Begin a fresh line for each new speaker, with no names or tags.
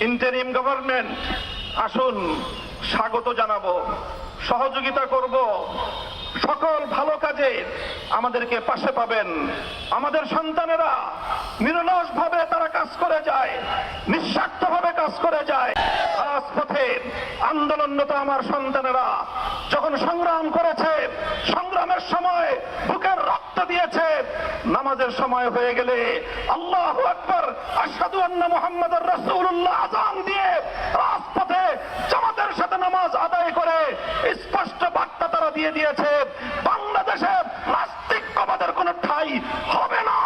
Interim government, আসুন স্বাগত জানাবো, সহযোগিতা করব, সকল ভালো কাজে আমাদেরকে পাশে পাবেন। আমাদের সন্তানেরা নিরলস ভাবে তারা কাজ করে যায়, নিঃস্বার্থ ভাবে কাজ করে যায়। রাজপথে আন্দোলনরত আমার সন্তানেরা যখন সংগ্রাম করেছে, সংগ্রামের সময় বুকের রক্ত দিয়েছে, নামাজের সময় হয়ে গেলে আল্লাহু আকবার, আশহাদু আন্না মুহাম্মাদুর রাসূলুল্লাহ আযান দিয়ে রাজপথে জামাতের সাথে নামাজ আদায় করে স্পষ্ট বার্তা তারা দিয়ে দিয়েছে, বাংলাদেশে নাস্তিক্যবাদের কোনো ঠাঁই হবে না।